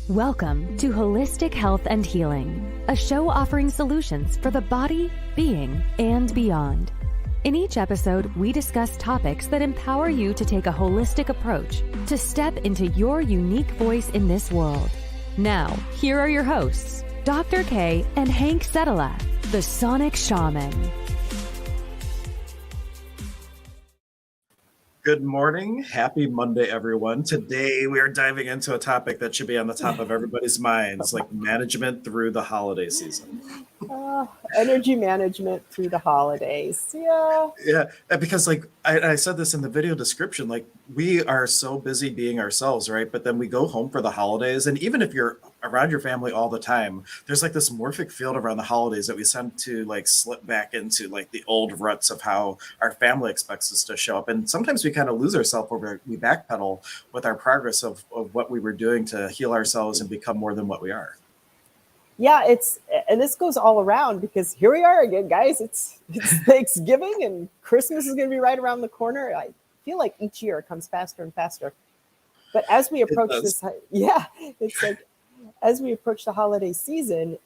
Welcome to Holistic Health and Healing, a show offering solutions for the body, being, and beyond. In each episode, we discuss topics that empower you to take a holistic approach to step into your unique voice in this world. Now, here are your hosts, Dr. K and Hank Setala, the Sonic Shaman. Good morning. Happy Monday, everyone. Today, we are diving into a topic that should be on the top of everybody's minds, like management through the holiday season. Energy management through the holidays. Yeah, because I said this in the video description, like we are so busy being ourselves, right? But then we go home for the holidays. And even if you're around your family all the time, there's like this morphic field around the holidays that we tend to like slip back into like the old ruts of how our family expects us to show up. And sometimes we kind of lose ourselves over, we backpedal with our progress of what we were doing to heal ourselves and become more than what we are. Yeah, and this goes all around because here we are again, guys. It's Thanksgiving and Christmas is going to be right around the corner. I feel like each year it comes faster and faster. But as we approach it's like as we approach the holiday season,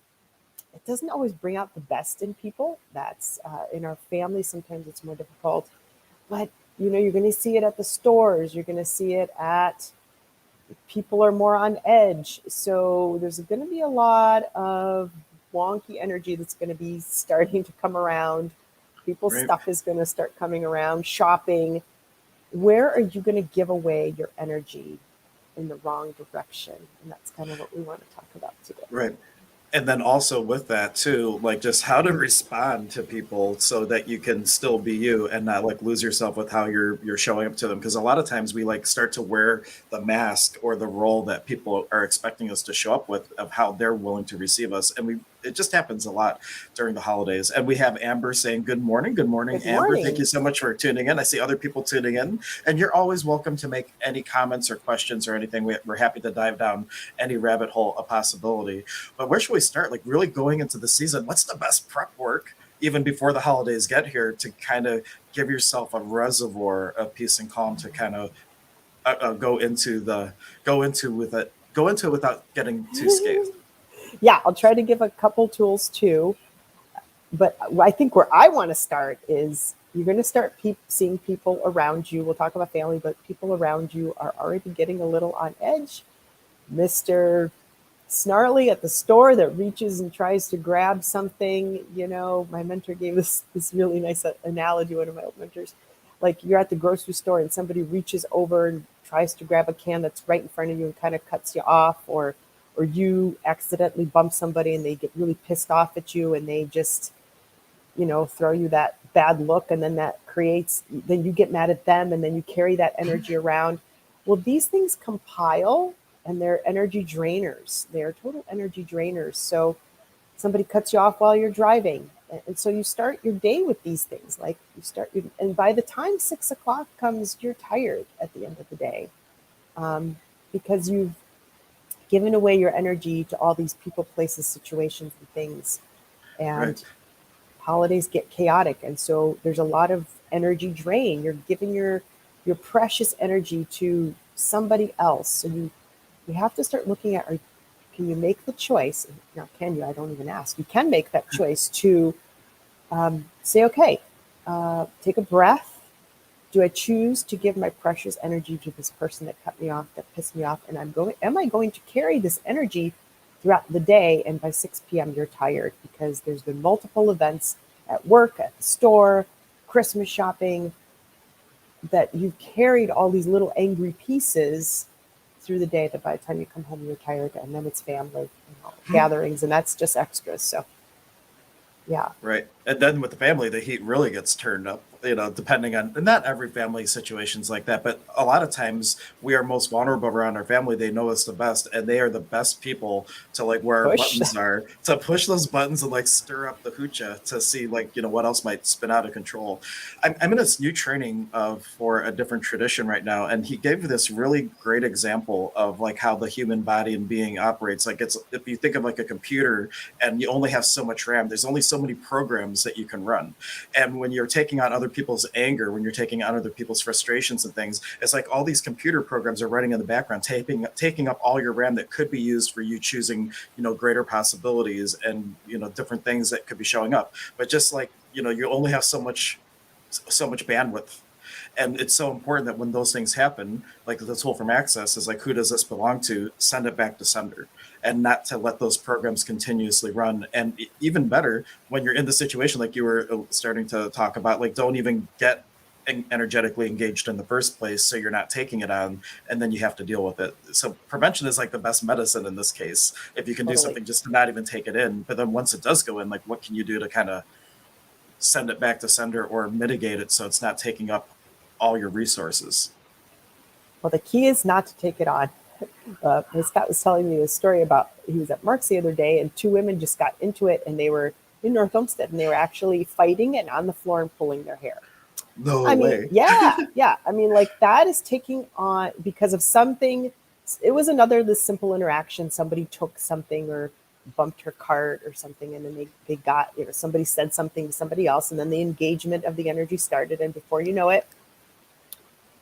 it doesn't always bring out the best in people. That's in our family. Sometimes it's more difficult, but you're going to see it at the stores. You're going to see it at people are more on edge. So there's going to be a lot of wonky energy that's going to be starting to come around. People's stuff is going to start coming around, shopping. Where are you going to give away your energy in the wrong direction? And that's kind of what we want to talk about today. Right. And then also with that too, like just how to respond to people so that you can still be you and not like lose yourself with how you're showing up to them. Because a lot of times we like start to wear the mask or the role that people are expecting us to show up with of how they're willing to receive us. And it just happens a lot during the holidays. And we have Amber saying, good morning. Good morning, Amber. Thank you so much for tuning in. I see other people tuning in. And you're always welcome to make any comments or questions or anything. We're happy to dive down any rabbit hole of possibility. But where should we start? Like really going into the season, what's the best prep work even before the holidays get here to kind of give yourself a reservoir of peace and calm to kind of go into it without getting too scathed? Yeah, I'll try to give a couple tools too. But I think where I want to start is you're going to start seeing people around you. We'll talk about family, but people around you are already getting a little on edge. Mr. Snarly at the store that reaches and tries to grab something. My mentor gave this really nice analogy, one of my old mentors. Like you're at the grocery store and somebody reaches over and tries to grab a can that's right in front of you and kind of cuts you off, or you accidentally bump somebody and they get really pissed off at you and they just, throw you that bad look. And then then you get mad at them and then you carry that energy around. Well, these things compile and they're energy drainers. They're total energy drainers. So somebody cuts you off while you're driving. And so you start your day with these things. Like and by the time 6 o'clock comes, you're tired at the end of the day because you've given away your energy to all these people, places, situations, and things. And holidays get chaotic. And so there's a lot of energy drain. You're giving your precious energy to somebody else. So you have to start looking at, can you make the choice? Now, can you? I don't even ask. You can make that choice to say, okay, take a breath. Do I choose to give my precious energy to this person that cut me off, that pissed me off? And am I going to carry this energy throughout the day? And by 6 p.m., you're tired because there's been multiple events at work, at the store, Christmas shopping, that you've carried all these little angry pieces through the day that by the time you come home, you're tired. And then it's family gatherings, and that's just extras. So, yeah. Right. And then with the family, the heat really gets turned up, depending on, and not every family situation's like that, but a lot of times we are most vulnerable around our family. They know us the best, and they are the best people to like where our buttons are, to push those buttons and like stir up the hoochah to see like, what else might spin out of control. I'm in this new training for a different tradition right now. And he gave this really great example of like how the human body and being operates. Like if you think of like a computer and you only have so much RAM, there's only so many programs that you can run. And when you're taking on other people's anger, when you're taking on other people's frustrations and things, it's like all these computer programs are running in the background, taking up all your RAM that could be used for you choosing, greater possibilities and, different things that could be showing up. But just like, you only have so much bandwidth. And it's so important that when those things happen, like the tool from Access is like, who does this belong to? Send it back to sender, and not to let those programs continuously run. And even better, when you're in the situation, like you were starting to talk about, like, don't even get energetically engaged in the first place, so you're not taking it on, and then you have to deal with it. So prevention is like the best medicine in this case. If you can do something just to not even take it in, but then once it does go in, like, what can you do to kind of send it back to sender or mitigate it so it's not taking up all your resources? Well, the key is not to take it on. Scott was telling me a story about, he was at Mark's the other day, and two women just got into it, and they were in North Olmsted, and they were actually fighting and on the floor and pulling their hair. No I way. mean, yeah. I mean, like, that is taking on because of something. It was this simple interaction. Somebody took something or bumped her cart or something, and then they got, somebody said something to somebody else, and then the engagement of the energy started, and before you know it,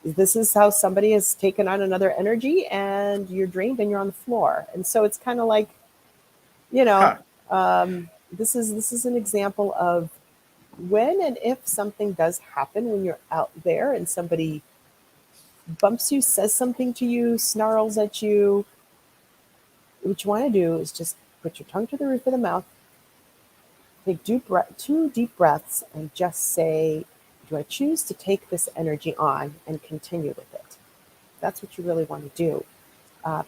this is how somebody has taken on another energy, and you're drained and you're on the floor. And so it's kind of like, this is an example of when and if something does happen when you're out there and somebody bumps you, says something to you, snarls at you. What you want to do is just put your tongue to the roof of the mouth, take 2 deep breaths, and just say, do I choose to take this energy on and continue with it? That's what you really want to do.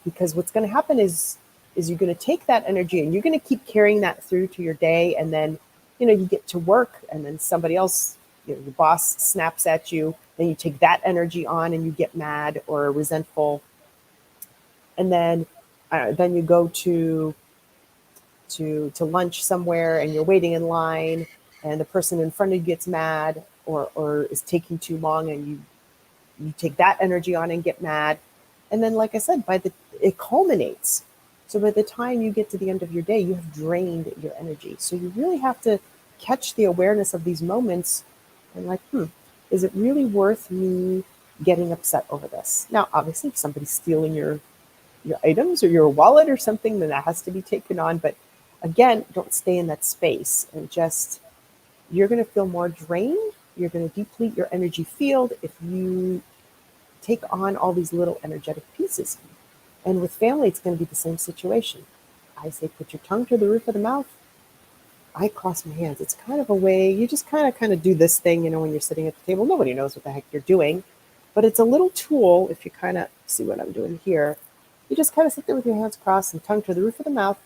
Because what's going to happen is you're going to take that energy and you're going to keep carrying that through to your day. And then, you get to work, and then somebody else, your boss snaps at you. Then you take that energy on and you get mad or resentful. And then you go to lunch somewhere, and you're waiting in line, and the person in front of you gets mad or is taking too long, and you take that energy on and get mad. And then, like I said, it culminates. So by the time you get to the end of your day, you have drained your energy. So you really have to catch the awareness of these moments and like, is it really worth me getting upset over this? Now, obviously, if somebody's stealing your items or your wallet or something, then that has to be taken on. But again, don't stay in that space, and you're going to feel more drained. You're going to deplete your energy field if you take on all these little energetic pieces. And with family, it's going to be the same situation. I say, put your tongue to the roof of the mouth. I cross my hands. It's kind of a way, you just kind of do this thing, when you're sitting at the table. Nobody knows what the heck you're doing. But it's a little tool, if you kind of see what I'm doing here. You just kind of sit there with your hands crossed and tongue to the roof of the mouth.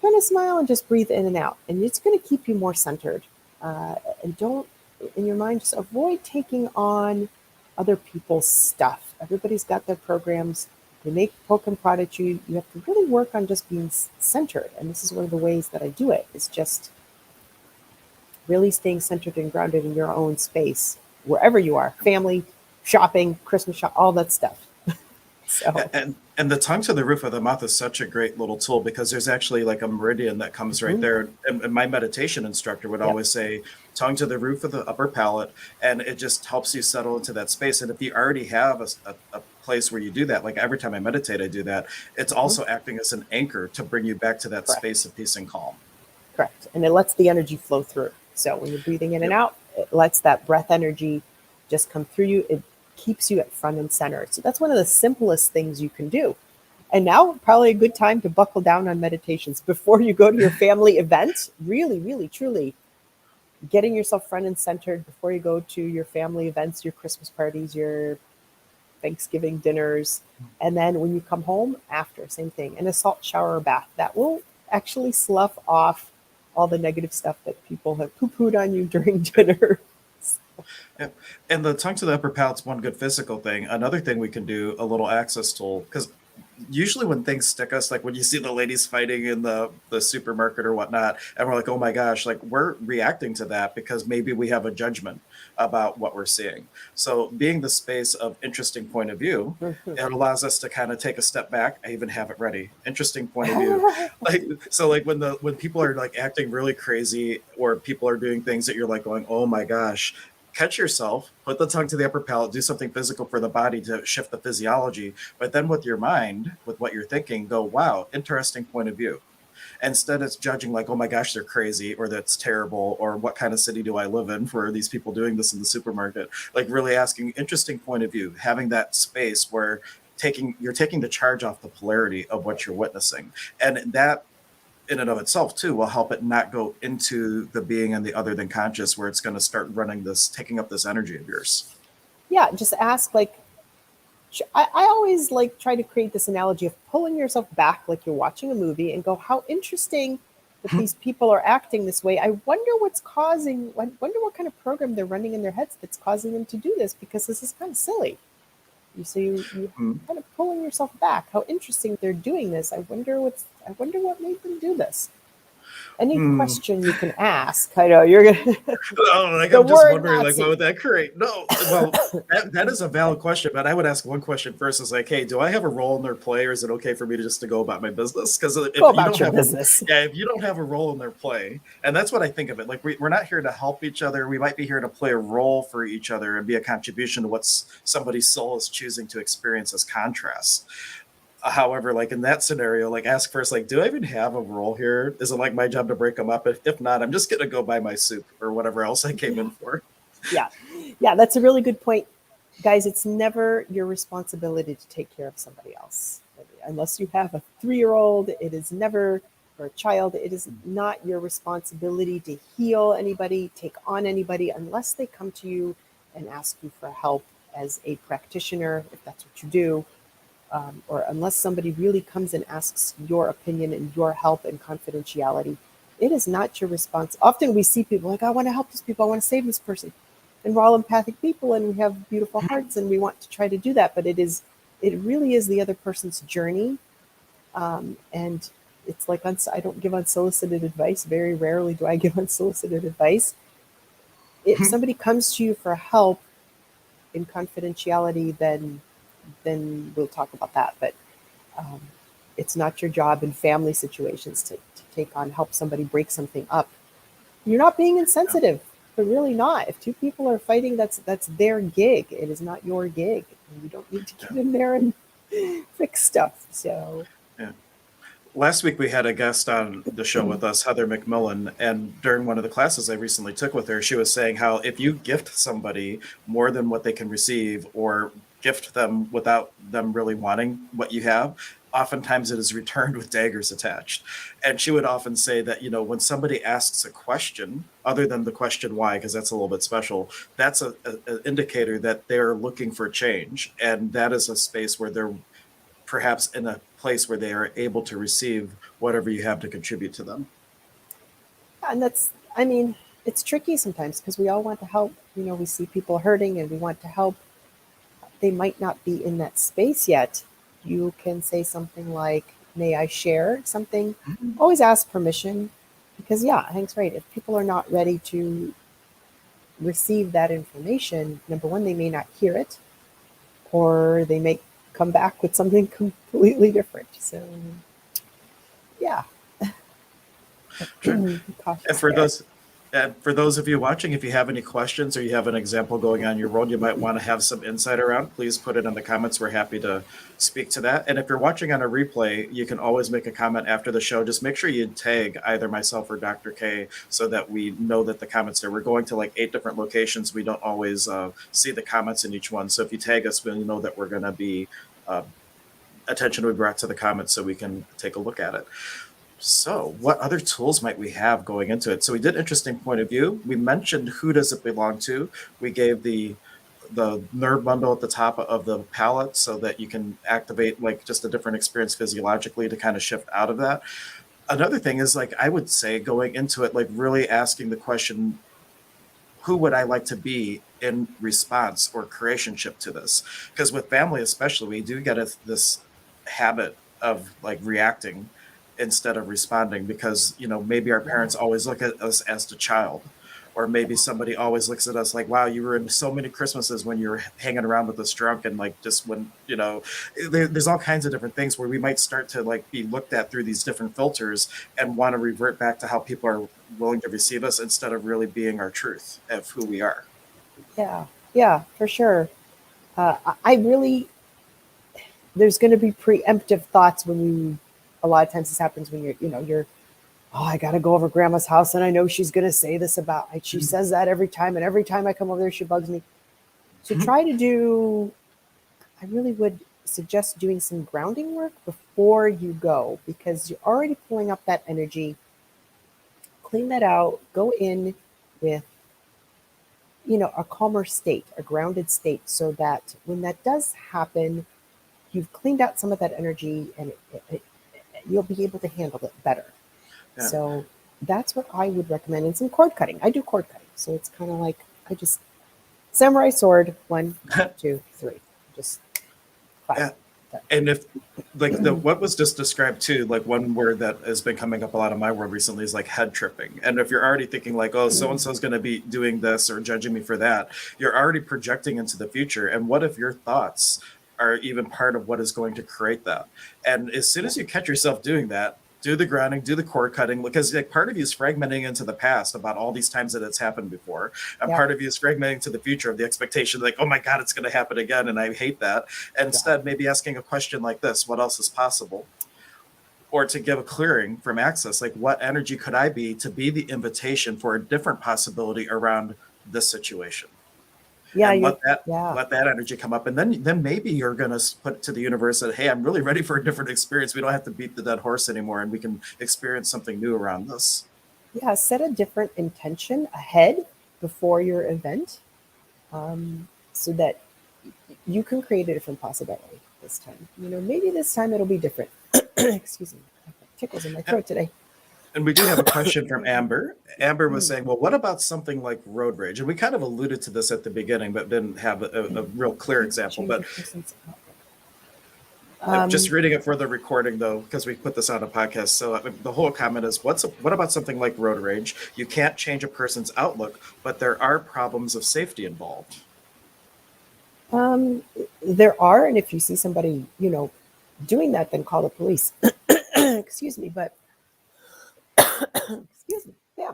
Kind of smile and just breathe in and out. And it's going to keep you more centered. And don't, in your mind, just avoid taking on other people's stuff. Everybody's got their programs. They make poke and prod at you. You have to really work on just being centered. And this is one of the ways that I do it. It's just really staying centered and grounded in your own space, wherever you are. Family, shopping, Christmas shop, all that stuff. So. And the tongue to the roof of the mouth is such a great little tool, because there's actually like a meridian that comes right there. And my meditation instructor would always say, tongue to the roof of the upper palate, and it just helps you settle into that space. And if you already have a place where you do that, like every time I meditate, I do that, it's also acting as an anchor to bring you back to that space of peace and calm. Correct. And it lets the energy flow through. So when you're breathing in and out, it lets that breath energy just come through you. It keeps you at front and center. So that's one of the simplest things you can do. And now probably a good time to buckle down on meditations before you go to your family event. Really, really, truly getting yourself front and centered before you go to your family events, your Christmas parties, your Thanksgiving dinners. And then when you come home after, same thing, and a salt shower or bath. That will actually slough off all the negative stuff that people have poo-pooed on you during dinner. Yeah. And the tongue to the upper palate's one good physical thing. Another thing we can do, a little access tool, because usually when things stick us, like when you see the ladies fighting in the supermarket or whatnot, and we're like, oh my gosh, like we're reacting to that because maybe we have a judgment about what we're seeing. So being the space of interesting point of view, Mhm. it allows us to kind of take a step back. I even have it ready. Interesting point of view. Like, so like when people are like acting really crazy, or people are doing things that you're like going, oh my gosh, catch yourself, put the tongue to the upper palate, do something physical for the body to shift the physiology. But then with your mind, with what you're thinking, go, wow, interesting point of view. Instead, it's judging like, oh my gosh, they're crazy, or that's terrible, or what kind of city do I live in for these people doing this in the supermarket? Like really asking interesting point of view, having that space where you're taking the charge off the polarity of what you're witnessing. And that in and of itself too will help it not go into the being and the other than conscious, where it's going to start running this, taking up this energy of yours. Yeah, just ask like I always like try to create this analogy of pulling yourself back like you're watching a movie and go, how interesting that these people are acting this way. I wonder what's causing, I wonder what kind of program they're running in their heads that's causing them to do this, because this is kind of silly. You Mm. kind of pulling yourself back. How interesting they're doing this. I wonder what made them do this. Any Mm. question you can ask. I know you're gonna Oh, like the I'm just word wondering, like, what Nazi. would that create? No, well, that is a valid question, but I would ask one question first: is like, hey, do I have a role in their play, or is it okay for me to just to go about my business? Because Go if you about don't your have a, business. yeah, if you don't have a role in their play, and that's what I think of it. Like, we're not here to help each other. We might be here to play a role for each other and be a contribution to what somebody's soul is choosing to experience as contrast. However, like in that scenario, like ask first, like, do I even have a role here? Is it like my job to break them up? If not, I'm just gonna go buy my soup or whatever else I came in for. Yeah. Yeah, that's a really good point. Guys, it's never your responsibility to take care of somebody else. Unless you have a 3-year-old, it is never, or a child, it is not your responsibility to heal anybody, take on anybody, unless they come to you and ask you for help as a practitioner, if that's what you do, or unless somebody really comes and asks your opinion and your help and confidentiality. It is not your response. Often we see people like, I want to help this people, I want to save this person. And we're all empathic people and we have beautiful hearts and we want to try to do that. But it really is the other person's journey. And it's like, I don't give unsolicited advice. Very rarely do I give unsolicited advice. If somebody comes to you for help in confidentiality, then we'll talk about that. But um, it's not your job in family situations to take on, help somebody break something up. You're not being insensitive, but really not. If two people are fighting, that's their gig. It is not your gig. And you don't need to get in there and fix stuff. So Yeah. Last week we had a guest on the show with us, Heather McMillan, and during one of the classes I recently took with her, she was saying how if you gift somebody more than what they can receive, or gift them without them really wanting what you have, oftentimes it is returned with daggers attached. And she would often say that, when somebody asks a question other than the question why, because that's a little bit special, that's an indicator that they're looking for change. And that is a space where they're perhaps in a place where they are able to receive whatever you have to contribute to them. and I mean, it's tricky sometimes because we all want to help. We see people hurting and we want to help. They might not be in that space yet. You can say something like, may I share something? Always ask permission, because yeah, Hank's right. If people are not ready to receive that information, number one, they may not hear it, or they may come back with something completely different. So yeah, Sure. be And cautious for there. those for those of you watching, if you have any questions or you have an example going on in your world you might want to have some insight around, please put it in the comments. We're happy to speak to that. And if you're watching on a replay, you can always make a comment after the show. Just make sure you tag either myself or Dr. K so that we know that the comments there. We're going to like 8 different locations. We don't always see the comments in each one. So if you tag us, we'll know that we're going to be attention we brought to the comments so we can take a look at it. So what other tools might we have going into it? So we did interesting point of view. We mentioned who does it belong to. We gave the nerve bundle at the top of the palate so that you can activate like just a different experience physiologically to kind of shift out of that. Another thing is like I would say going into it, like really asking the question, who would I like to be in response or creationship to this? Because with family especially, we do get this habit of like reacting instead of responding, because maybe our parents always look at us as the child, or maybe somebody always looks at us like, wow, you were in so many Christmases when you were hanging around with this drunk, and like just when there's all kinds of different things where we might start to like be looked at through these different filters and want to revert back to how people are willing to receive us instead of really being our truth of who we are. Yeah, for sure. I really, there's going to be preemptive thoughts when a lot of times this happens when you're, oh, I got to go over grandma's house and I know she's going to say this about, she says that every time. And every time I come over there, she bugs me. So I really would suggest doing some grounding work before you go, because you're already pulling up that energy. Clean that out, go in with, a calmer state, a grounded state, so that when that does happen, you've cleaned out some of that energy and you'll be able to handle it better. Yeah. So that's what I would recommend. And some cord cutting. I do cord cutting. So it's kind of like, I just, samurai sword, 1, 2, 3, just 5. Yeah. And if like what was just described too, like one word that has been coming up a lot in my world recently is like head tripping. And if you're already thinking like, oh, so-and-so is going to be doing this or judging me for that, you're already projecting into the future. And what if your thoughts are even part of what is going to create that? And as soon as you catch yourself doing that, do the grounding, do the cord cutting, because like part of you is fragmenting into the past about all these times that it's happened before. And part of you is fragmenting to the future of the expectation, like, oh my God, it's going to happen again. And I hate that. And instead, maybe asking a question like this, what else is possible? Or to give a clearing from access, like what energy could I be to be the invitation for a different possibility around this situation? And let that energy come up, and then maybe you're going to put to the universe that, hey, I'm really ready for a different experience. We don't have to beat the dead horse anymore, and we can experience something new around this. Yeah, set a different intention ahead before your event, so that you can create a different possibility this time. Maybe this time it'll be different. Excuse me, tickles in my throat today. And we do have a question from Amber. Amber was saying, well, what about something like road rage? And we kind of alluded to this at the beginning, but didn't have a real clear example. But just reading it for the recording, though, because we put this on a podcast. So the whole comment is, what about something like road rage? You can't change a person's outlook, but there are problems of safety involved. There are. And if you see somebody, doing that, then call the police. Excuse me, but excuse me. Yeah.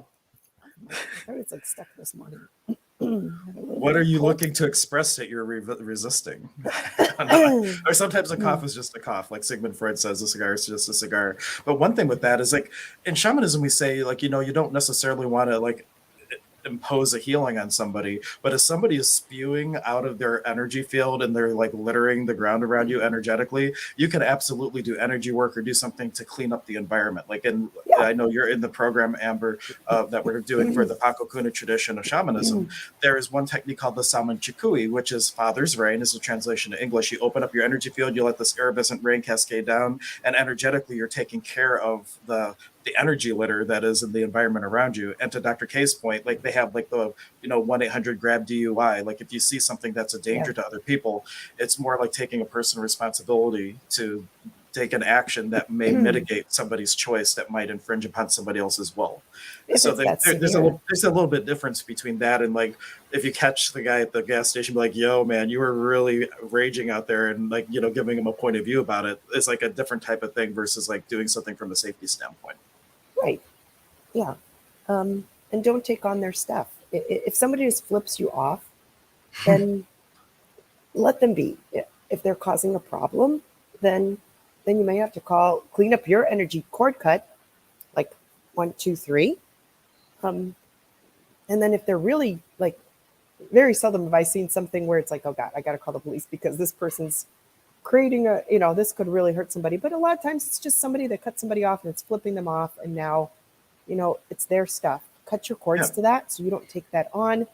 My throat is like stuck this morning. What are you looking to express that you're resisting? Or sometimes a cough is just a cough. Like Sigmund Freud says, a cigar is just a cigar. But one thing with that is like in shamanism, we say like, you don't necessarily want to like impose a healing on somebody, but if somebody is spewing out of their energy field and they're like littering the ground around you energetically, you can absolutely do energy work or do something to clean up the environment. Like I know you're in the program, Amber, that we're doing for the Pakokuna tradition of shamanism. There is one technique called the Saman Chikui, which is Father's Rain, is a translation to English. You open up your energy field, you let this iridescent rain cascade down, and energetically you're taking care of the energy litter that is in the environment around you. And to Dr. K's point, like they have like the 1-800-GRAB-DUI. Like if you see something that's a danger to other people, it's more like taking a personal responsibility to take an action that may mitigate somebody's choice that might infringe upon somebody else's will. So there's a little bit difference between that and like if you catch the guy at the gas station, be like, yo, man, you were really raging out there, and like giving him a point of view about it is like a different type of thing versus like doing something from a safety standpoint. Right. Yeah. And don't take on their stuff. If somebody just flips you off, then let them be. If they're causing a problem, then you may have to clean up your energy cord cut, like 1, 2, 3. And then if they're really like, very seldom have I seen something where it's like, oh God, I got to call the police because this person's creating this could really hurt somebody. But a lot of times it's just somebody that cut somebody off and it's flipping them off. And now, it's their stuff. Cut your cords to that so you don't take that on.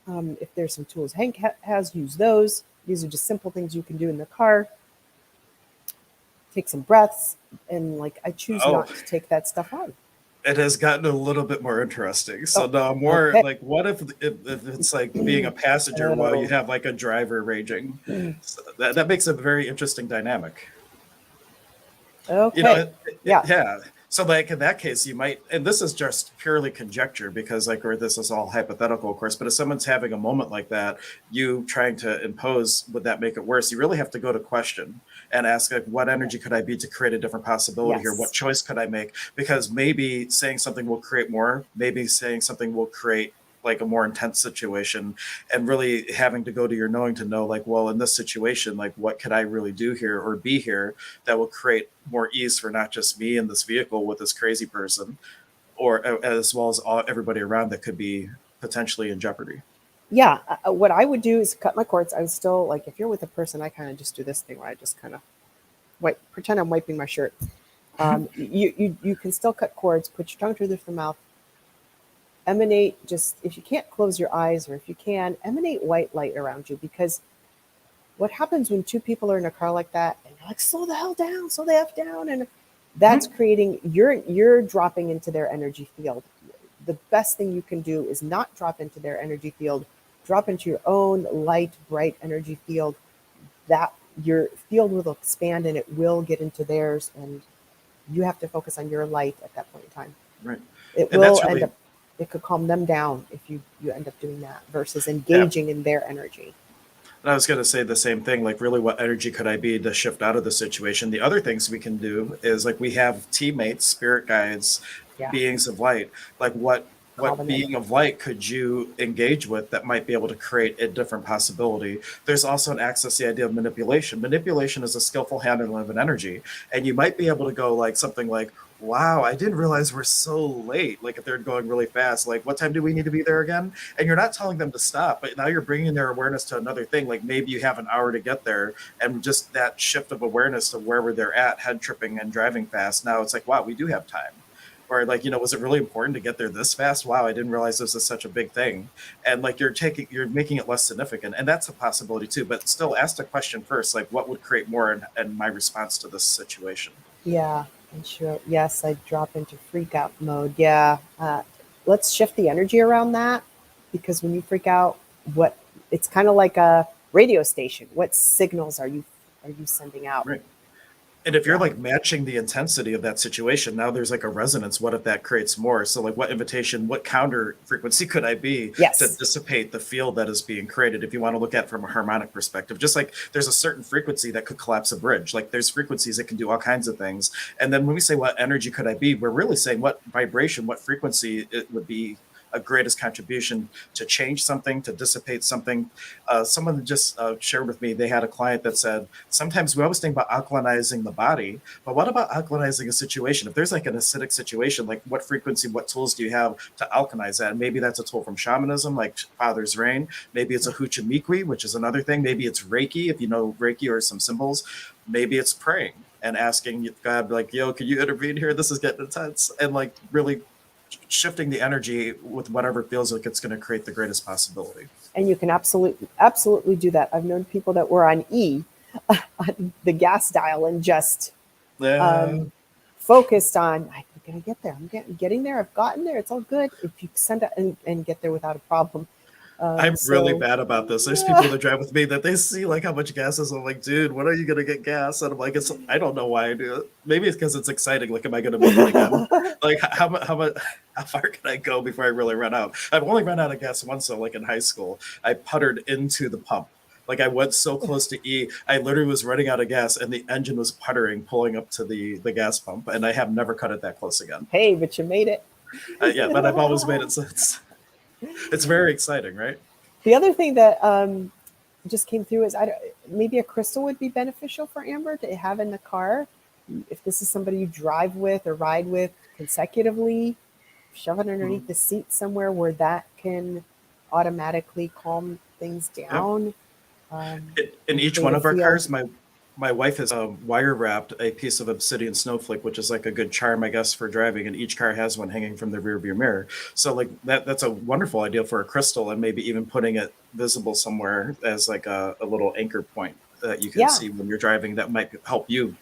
If there's some tools Hank has, use those. These are just simple things you can do in the car. Take some breaths, and like I choose not to take that stuff on. It has gotten a little bit more interesting. So now like, what if it's like being a passenger while you have like a driver raging? So that makes a very interesting dynamic. Okay. You know, Yeah. yeah. So like in that case, you might, and this is just purely conjecture because like, or this is all hypothetical, of course, but if someone's having a moment like that, you trying to impose, would that make it worse? You really have to go to question and ask like, what energy could I be to create a different possibility here? What Yes. choice could I make? Because maybe saying something will create more, maybe saying something will create like a more intense situation, and really having to go to your knowing to know like, well, in this situation, like what could I really do here or be here that will create more ease for not just me in this vehicle with this crazy person, or as well as everybody around that could be potentially in jeopardy. Yeah. What I would do is cut my cords. I would still like if you're with a person, I kind of just do this thing where I just kind of wipe, pretend I'm wiping my shirt. You can still cut cords. Put your tongue to the mouth. Emanate, just if you can't close your eyes, or if you can emanate white light around you, because what happens when two people are in a car like that and you're like, slow the hell down, slow the f down, and that's creating, you're dropping into their energy field. The best thing you can do is not drop into their energy field. Drop into your own light, bright energy field. That your field will expand and it will get into theirs, and you have to focus on your light at that point in time. Right. It And will that's end really, up, it could calm them down if you end up doing that versus yeah. engaging in their energy. And I was going to say the same thing, like really what energy could I be to shift out of the situation? The other things we can do is like we have teammates, spirit guides, Yeah. beings of light. Like Call what them in. being of light could you engage with that might be able to create a different possibility? There's also an access to the idea of manipulation. Manipulation is a skillful handling of an energy. And you might be able to go like something like, wow, I didn't realize we're so late. Like if they're going really fast, like what time do we need to be there again? And you're not telling them to stop, but now you're bringing their awareness to another thing. Like maybe you have an hour to get there, and just that shift of awareness to wherever they're at, head tripping and driving fast. Now it's like, wow, we do have time. Or like, was it really important to get there this fast? Wow, I didn't realize this is such a big thing. And like you're making it less significant, and that's a possibility too. But still, ask the question first, like what would create more in my response to this situation. Yeah, and sure. Yes, I drop into freak out mode. Yeah. Let's shift the energy around that, because when you freak out, what it's kind of like a radio station. What signals are you sending out? Right. And if you're Yeah. like matching the intensity of that situation, now there's like a resonance. What if that creates more? So like what invitation, what counter frequency could I be to Yes. dissipate the field that is being created? If you want to look at it from a harmonic perspective, just like there's a certain frequency that could collapse a bridge, like there's frequencies that can do all kinds of things. And then when we say what energy could I be, we're really saying what vibration, what frequency it would be a greatest contribution to change something, to dissipate something. Someone just shared with me, they had a client that said, sometimes we always think about alkalinizing the body, but what about alkalinizing a situation? If there's like an acidic situation, like what frequency, what tools do you have to alkalize that? And maybe that's a tool from shamanism, like Father's Rain. Maybe it's a huchimikwi, which is another thing. Maybe it's Reiki, if you know Reiki or some symbols. Maybe it's praying and asking God, like, yo, can you intervene here? This is getting intense. And like really shifting the energy with whatever feels like it's going to create the greatest possibility. And you can absolutely do that. I've known people that were on E, on the gas dial, and just Yeah. focused on, I'm gonna get there. I'm getting there. I've gotten there. It's all good. If you send it and get there without a problem. I'm really bad about this. There's people that drive with me that they see like how much gas is. I'm like, dude, when are you gonna get gas? And I'm like, I don't know why I do it. Maybe it's because it's exciting. Like, am I gonna make it again? Like, how far can I go before I really run out? I've only run out of gas once. So, like in high school, I puttered into the pump. Like I went so close to E, I literally was running out of gas, and the engine was puttering, pulling up to the gas pump, and I have never cut it that close again. Hey, but you made it. Yeah, but I've always made it since. It's very exciting, right? The other thing that just came through is maybe a crystal would be beneficial for Amber to have in the car. If this is somebody you drive with or ride with consecutively, shove it underneath the seat somewhere where that can automatically calm things down. In each one of our cars, my wife has wire wrapped a piece of obsidian snowflake, which is like a good charm, I guess, for driving. And each car has one hanging from the rear view mirror. So like that's a wonderful idea for a crystal, and maybe even putting it visible somewhere as like a little anchor point that you can see when you're driving. That might help you,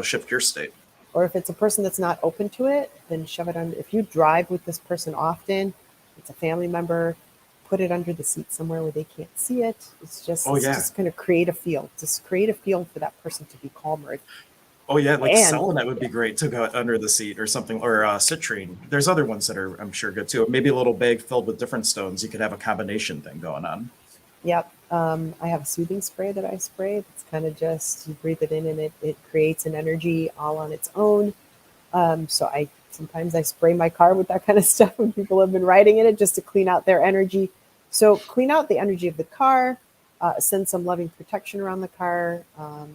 shift your state. Or if it's a person that's not open to it, then shove it under. If you drive with this person often, it's a family member, put it under the seat somewhere where they can't see it. It's just going to create a field. Just create a field for that person to be calmer. Oh yeah, like And selenite would be great to go under the seat or something, or citrine. There's other ones that are, I'm sure, good too. Maybe a little bag filled with different stones. You could have a combination thing going on. yep, I have a soothing spray that I spray. It's kind of just you breathe it in and it creates an energy all on its own. So I sometimes I spray my car with that kind of stuff when people have been riding in it just to clean out their energy. So clean out the energy of the car, send some loving protection around the car. I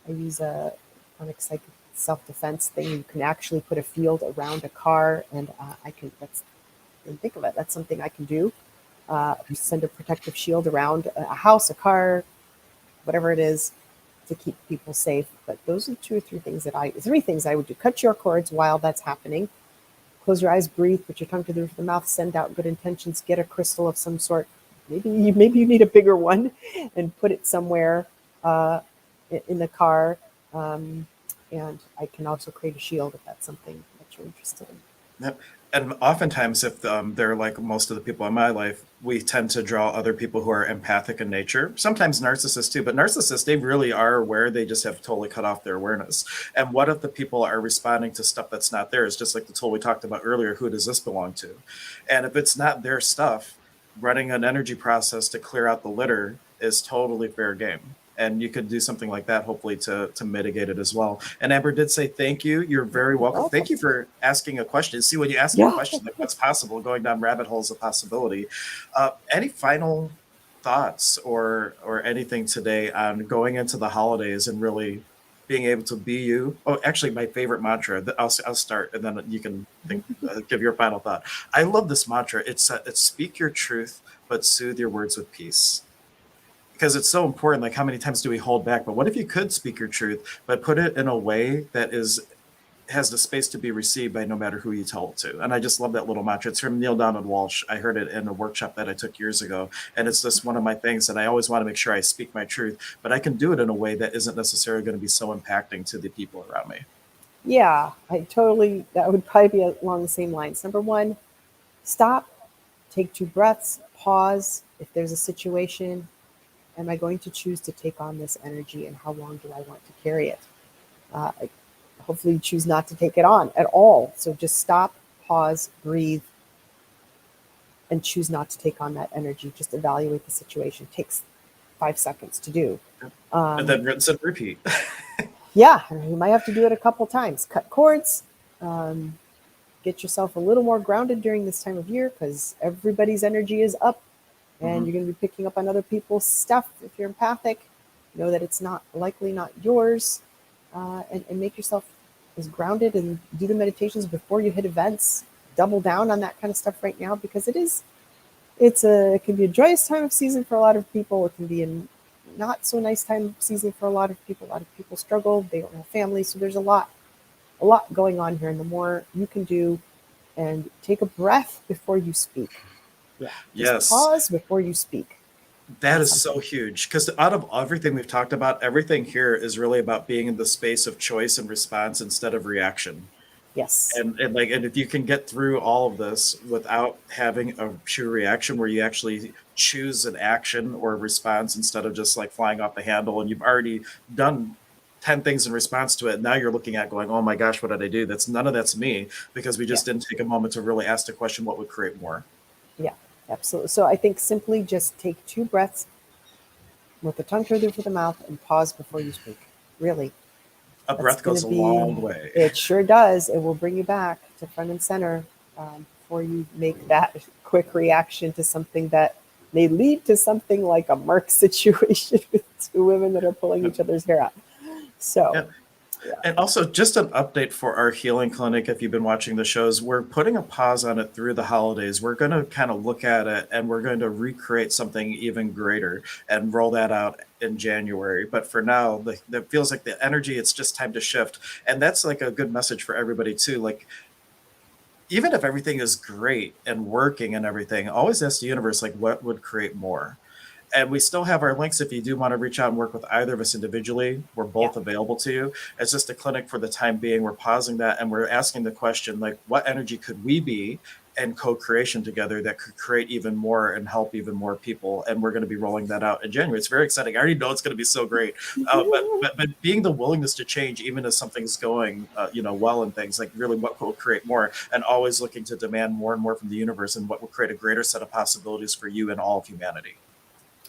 use a chronic psychic self-defense thing. You can actually put a field around a car, and I can. That's and think of it. That's something I can do. Send a protective shield around a house, a car, whatever it is, to keep people safe. But those are three things I would do. Cut your cords while that's happening. Close your eyes, breathe, put your tongue to the roof of the mouth, send out good intentions, get a crystal of some sort. Maybe you need a bigger one and put it somewhere in the car. And I can also create a shield if that's something that you're interested in. Yep. And oftentimes, if they're like most of the people in my life, we tend to draw other people who are empathic in nature. Sometimes narcissists too, but narcissists, they really are aware. They just have totally cut off their awareness. And what if the people are responding to stuff that's not theirs? Just like the tool we talked about earlier, who does this belong to? And if it's not their stuff, running an energy process to clear out the litter is totally fair game. And you could do something like that, hopefully, to mitigate it as well. And Amber did say thank you. You're very welcome. Thank you for asking a question. See, when you ask a question, like what's possible, going down rabbit holes of possibility. Any final thoughts or anything today on going into the holidays and really being able to be you? Oh, actually, my favorite mantra. I'll start, and then you can give your final thought. I love this mantra. It's speak your truth, but soothe your words with peace. Because it's so important. Like, how many times do we hold back? But what if you could speak your truth, but put it in a way that has the space to be received by no matter who you tell it to? And I just love that little mantra. It's from Neil Donald Walsh. I heard it in a workshop that I took years ago, and it's just one of my things that I always want to make sure I speak my truth, but I can do it in a way that isn't necessarily going to be so impacting to the people around me. Yeah, that would probably be along the same lines. Number one, stop, take 2 breaths, pause. If there's a situation, am I going to choose to take on this energy, and how long do I want to carry it? Hopefully you choose not to take it on at all. So just stop, pause, breathe, and choose not to take on that energy. Just evaluate the situation. It takes 5 seconds to do. And then rinse and repeat. Yeah, you might have to do it a couple times. Cut cords. Get yourself a little more grounded during this time of year, because everybody's energy is up. And you're going to be picking up on other people's stuff. If you're empathic, know that it's likely not yours, and make yourself as grounded, and do the meditations before you hit events. Double down on that kind of stuff right now, because it can be a joyous time of season for a lot of people. It can be a not so nice time of season for a lot of people. A lot of people struggle. They don't have families. So there's a lot going on here. And the more you can do, and take a breath before you speak. Yeah. Yes. Pause before you speak. That is so huge, because out of everything we've talked about, everything here is really about being in the space of choice and response instead of reaction. Yes. And if you can get through all of this without having a true reaction, where you actually choose an action or a response instead of just like flying off the handle, and you've already done 10 things in response to it. Now you're looking at going, oh my gosh, what did I do? None of that's me, because we just didn't take a moment to really ask the question, what would create more? Yeah, absolutely. So I think simply just take 2 breaths with the tongue through the mouth, and pause before you speak. Really. A breath goes a long way. It sure does. It will bring you back to front and center, before you make that quick reaction to something that may lead to something like a Mark situation with 2 women that are pulling each other's hair out. So. Yeah. And also, just an update for our healing clinic. If you've been watching the shows, we're putting a pause on it through the holidays. We're going to kind of look at it, and we're going to recreate something even greater and roll that out in January. But for now, that feels like the energy, it's just time to shift. And that's like a good message for everybody too. Like, even if everything is great and working and everything, always ask the universe, like, what would create more? And we still have our links if you do want to reach out and work with either of us individually. We're both available to you. It's just a clinic for the time being. We're pausing that and we're asking the question, like, what energy could we be and co-creation together that could create even more and help even more people? And we're going to be rolling that out in January. It's very exciting. I already know it's going to be so great. But being the willingness to change, even as something's going, well and things, like really what will create more, and always looking to demand more and more from the universe and what will create a greater set of possibilities for you and all of humanity.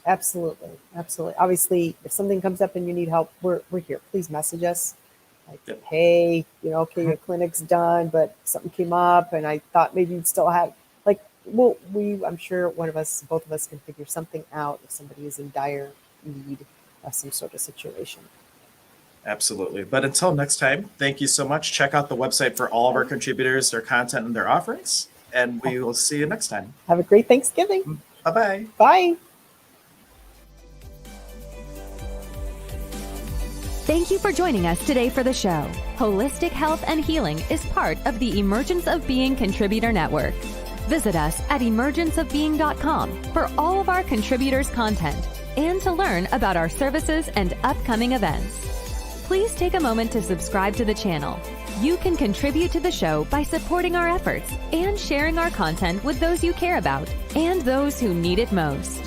Absolutely. Absolutely. Obviously, if something comes up and you need help, we're here. Please message us. Like, hey, okay, your clinic's done, but something came up and I thought maybe you'd still have, I'm sure both of us can figure something out if somebody is in dire need of some sort of situation. Absolutely. But until next time, thank you so much. Check out the website for all of our contributors, their content and their offerings. And we will see you next time. Have a great Thanksgiving. Bye-bye. Bye. Thank you for joining us today for the show. Holistic Health and Healing is part of the Emergence of Being Contributor Network. Visit us at emergenceofbeing.com for all of our contributors' content and to learn about our services and upcoming events. Please take a moment to subscribe to the channel. You can contribute to the show by supporting our efforts and sharing our content with those you care about and those who need it most.